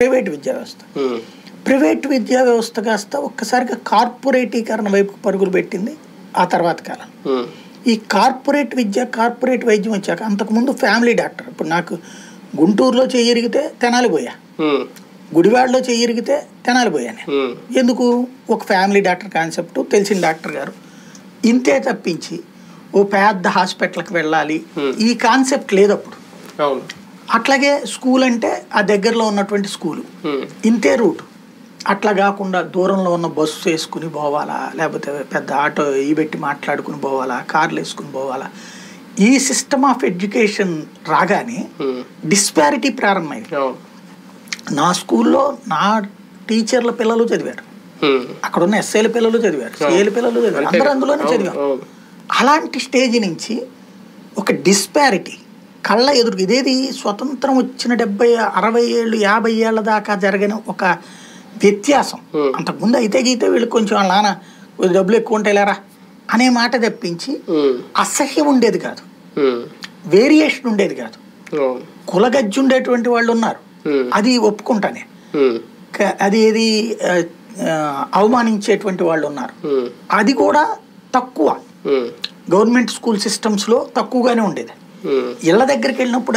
Private విద్యా వ్యవస్థ. Private విద్యా వ్యవస్థ కాస్త ఒక్కసారిగా కార్పొరేటీకరణ వైపు పరుగులు పెట్టింది ఆ తర్వాత కాలం. ఈ కార్పొరేట్ విద్య, కార్పొరేట్ వైద్యం వచ్చాక అంతకుముందు ఫ్యామిలీ డాక్టర్. ఇప్పుడు నాకు గుంటూరులో చెయ్యిరిగితే తెనాలి పోయా, గుడివాడలో చెయ్యిరిగితే తెనాలి పోయాను. ఎందుకు? ఒక ఫ్యామిలీ డాక్టర్ కాన్సెప్ట్ తెలిసిన డాక్టర్ గారు, ఇంతే తప్పించి ఓ పెద్ద హాస్పిటల్కి వెళ్ళాలి ఈ కాన్సెప్ట్ లేదు అప్పుడు. అట్లాగే స్కూల్ అంటే ఆ దగ్గరలో ఉన్నటువంటి స్కూలు, ఇంతే రూట్. అట్లా కాకుండా దూరంలో ఉన్న బస్సు వేసుకుని పోవాలా, లేకపోతే పెద్ద ఆటో ఈ పెట్టి మాట్లాడుకుని పోవాలా, కార్లు వేసుకుని పోవాలా. ఈ సిస్టమ్ ఆఫ్ ఎడ్యుకేషన్ రాగానే డిస్పారిటీ ప్రారంభమైంది. నా స్కూల్లో నా టీచర్ల పిల్లలు చదివారు, అక్కడ ఉన్న ఎస్ఐల పిల్లలు చదివారు, సిఏల పిల్లలు చదివారు, అందరూ అందులోనే చదివారు. అలాంటి స్టేజ్ నుంచి ఒక డిస్పారిటీ కళ్ళ ఎదురు, ఇదేది స్వతంత్రం వచ్చిన 70, 60 ఏళ్ళు 50 ఏళ్ల దాకా జరిగిన ఒక వ్యత్యాసం. అంతకుముందు అయితే గీతే వీళ్ళు కొంచెం వాళ్ళ నాన్న డబ్బులు ఎక్కువ ఉంటాయి లేరా అనే మాట తెప్పించి అసహ్యం ఉండేది కాదు, వేరియేషన్ ఉండేది కాదు. కులగజ్జి ఉండేటువంటి వాళ్ళు ఉన్నారు, అది ఒప్పుకుంటానే. అది ఏది అవమానించేటువంటి వాళ్ళు ఉన్నారు, అది కూడా తక్కువ. గవర్నమెంట్ స్కూల్ సిస్టమ్స్లో తక్కువగానే ఉండేది. ఇళ్ళ దగ్గరికి వెళ్ళినప్పుడు